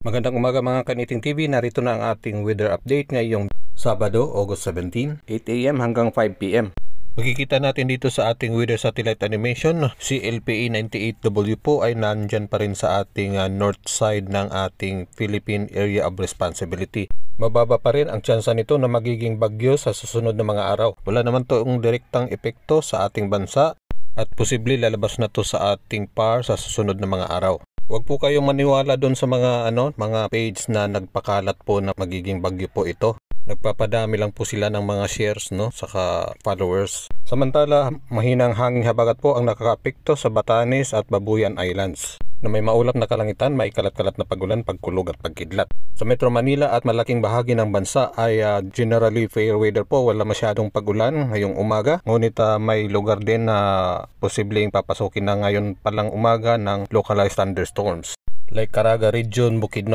Magandang umaga mga Kaniting TV, narito na ang ating weather update ngayong Sabado, August 17, 8 AM hanggang 5 PM. Makikita natin dito sa ating weather satellite animation, si LPE-98W po ay nandyan pa rin sa ating north side ng ating Philippine Area of Responsibility. Mababa pa rin ang tsansa nito na magiging bagyo sa susunod na mga araw. Wala naman to ang direktang epekto sa ating bansa at posible lalabas na to sa ating PAR sa susunod na mga araw. Huwag po kayong maniwala doon sa mga page na nagpakalat po na magiging bagyo po ito. Nagpapadami lang po sila ng mga shares saka followers. Samantala, mahinang hanging habagat po ang nakakaapekto sa Batanes at Babuyan Islands na may maulap na kalangitan, may kalat-kalat na pagulan, pagkulog at pagkidlat. Sa Metro Manila at malaking bahagi ng bansa ay generally fair weather po, wala masyadong pagulan ngayong umaga. Ngunit may lugar din na posibleng papasukin na ngayon palang umaga ng localized thunderstorms like Caraga Region, Bukidnon